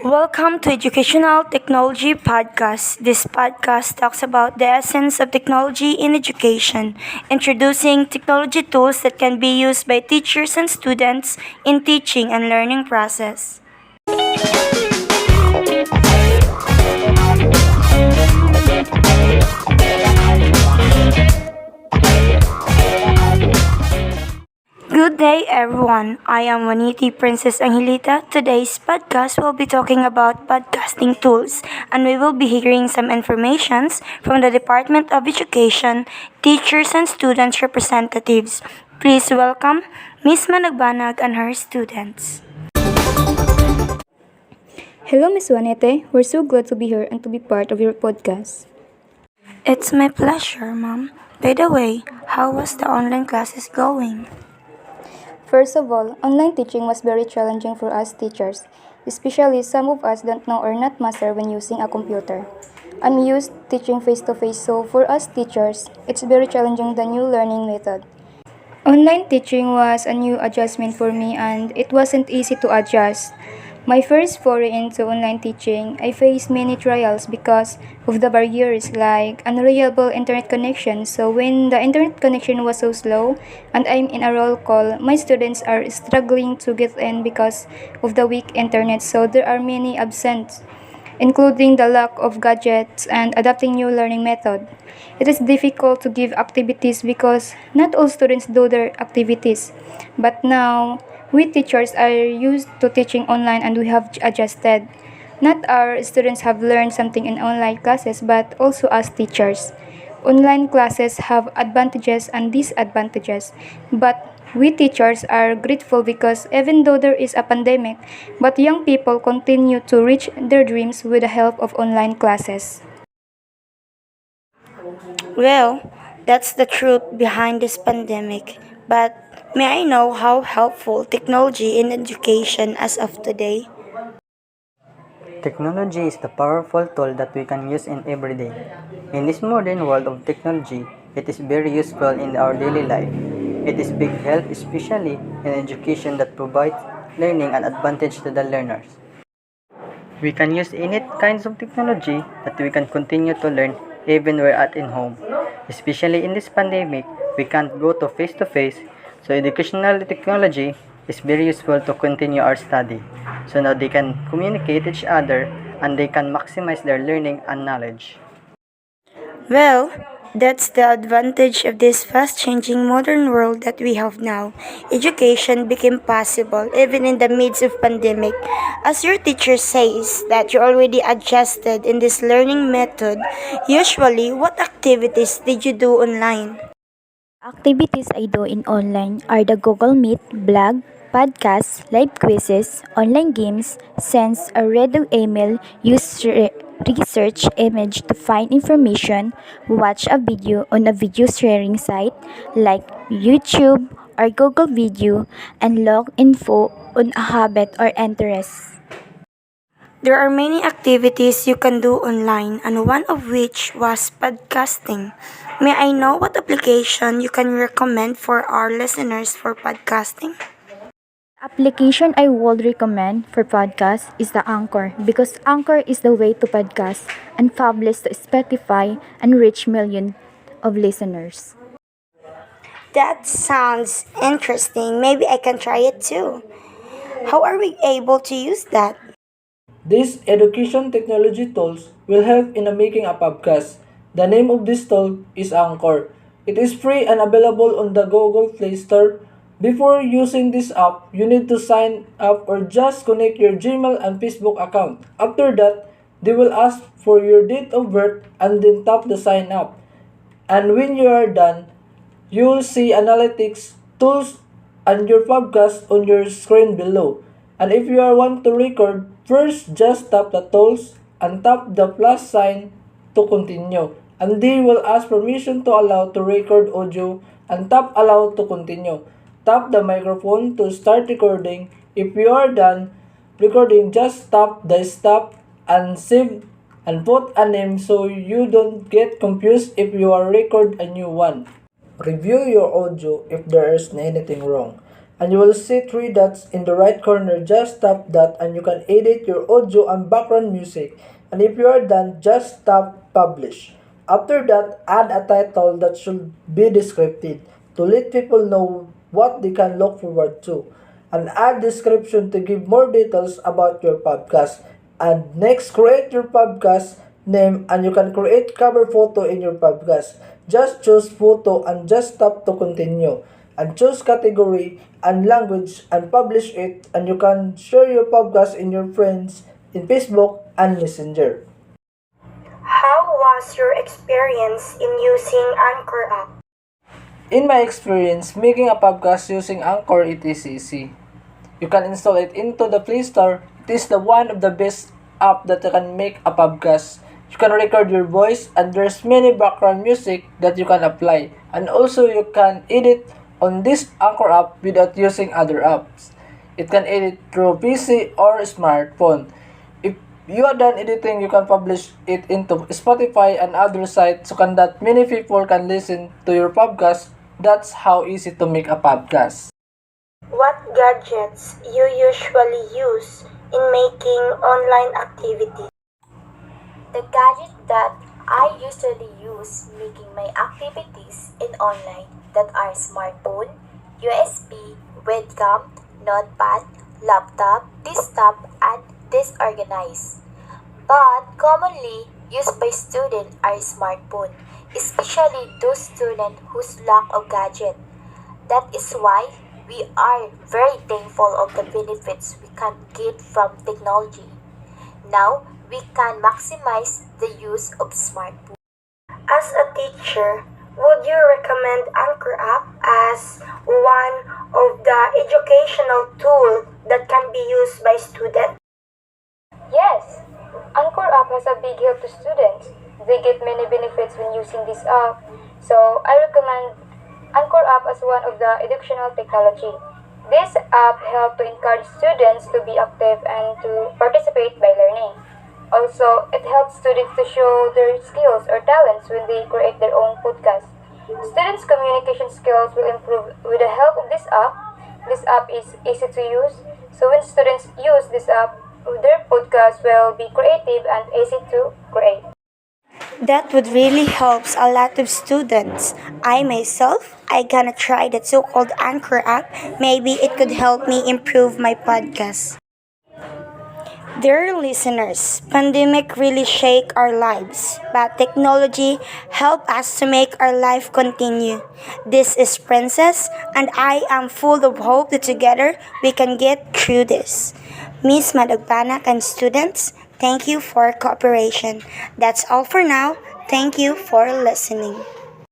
Welcome to Educational Technology Podcast. This podcast talks about the essence of technology in education, introducing technology tools that can be used by teachers and students in teaching and learning process. Good day, everyone. I am Waniti Princess Angelita. Today's podcast will be talking about podcasting tools, and we will be hearing some informations from the Department of Education, teachers, and students representatives. Please welcome Ms. Managbanag and her students. Hello, Miss Juanete. We're so glad to be here and to be part of your podcast. It's my pleasure, Mom. By the way, how was the online classes going? First of all, online teaching was very challenging for us teachers, especially some of us don't know or not master when using a computer. I'm used teaching face-to-face, so for us teachers, it's very challenging the new learning method. Online teaching was a new adjustment for me and it wasn't easy to adjust. My first foray into online teaching, I faced many trials because of the barriers like unreliable internet connection. So when the internet connection was so slow and I'm in a roll call, my students are struggling to get in because of the weak internet. So there are many absent, including the lack of gadgets and adapting new learning method. It is difficult to give activities because not all students do their activities. But now, we teachers are used to teaching online and we have adjusted. Not our students have learned something in online classes, but also as teachers. Online classes have advantages and disadvantages, but we teachers are grateful because even though there is a pandemic, but young people continue to reach their dreams with the help of online classes. Well, that's the truth behind this pandemic. But may I know how helpful technology in education as of today? Technology is the powerful tool that we can use in every day. In this modern world of technology, it is very useful in our daily life. It is big help, especially in education that provides learning and advantage to the learners. We can use any kinds of technology that we can continue to learn even we're at in home. Especially in this pandemic, we can't go to face, so educational technology is very useful to continue our study. So now they can communicate each other and they can maximize their learning and knowledge. Well, that's the advantage of this fast changing modern world that we have now. Education became possible even in the midst of pandemic. As your teacher says that you already adjusted in this learning method, usually what activities did you do online? Activities I do in online are the Google Meet, blog, podcasts, live quizzes, online games, sends a read email, use research image to find information, watch a video on a video sharing site like YouTube or Google Video, and log info on a habit or interest. There are many activities you can do online, and one of which was podcasting. May I know what application you can recommend for our listeners for podcasting? Application I would recommend for podcast is the Anchor because Anchor is the way to podcast and publish to Spotify and reach millions of listeners. That sounds interesting. Maybe I can try it too. How are we able to use that? These education technology tools will help in making a podcast. The name of this tool is Anchor. It is free and available on the Google Play Store. Before using this app, you need to sign up or just connect your Gmail and Facebook account. After that, they will ask for your date of birth and then tap the sign up. And when you are done, you will see analytics, tools, and your podcast on your screen below. And if you are want to record, first just tap the tools and tap the plus sign to continue. And they will ask permission to allow to record audio and tap allow to continue. Tap the microphone to start recording. If you are done recording, just tap the stop and save and put a name so you don't get confused if you are record a new one. Review your audio if there is anything wrong. and you will see three dots in the right corner. Just tap that and you can edit your audio and background music. And if you are done, just tap publish. After that, add a title that should be descriptive to let people know what they can look forward to. And add description to give more details about your podcast. And next, create your podcast name and you can create cover photo in your podcast. Just choose photo and just tap to continue. And choose category and language and publish it, and you can share your podcast in your friends in Facebook and Messenger. How was your experience in using Anchor app? In my experience, making a podcast using Anchor, it is easy. You can install it into the Play Store. It is the one of the best app that you can make a podcast. You can record your voice and there's many background music that you can apply. And also you can edit on this Anchor app without using other apps. It can edit through PC or smartphone. If you are done editing, you can publish it into Spotify and other sites so that many people can listen to your podcast. That's how easy to make a podcast. What gadgets you usually use in making online activities? The gadget that I usually use making my activities in online that are smartphone, USB, webcam, notepad, laptop, desktop, and disorganized. But commonly used by students are smartphone, especially those students whose lack of gadget. That is why we are very thankful of the benefits we can get from technology. Now, we can maximize the use of smartphone. As a teacher, would you recommend Anchor app as one of the educational tool that can be used by students? Yes, Anchor app has a big help to students. They get many benefits when using this app. So I recommend Anchor app as one of the educational technology. This app helps to encourage students to be active and to participate by learning. Also, it helps students to show their skills or talents when they create their own podcast. Students' communication skills will improve with the help of this app. This app is easy to use, so when students use this app, their podcast will be creative and easy to create. That would really helps a lot of students. I gonna try that so-called Anchor app. Maybe it could help me improve my podcast. Dear listeners, pandemic really shake our lives, but technology help us to make our life continue. This is Princess, and I am full of hope that together we can get through this. Miss Madagpanak and students, thank you for cooperation. That's all for now. Thank you for listening.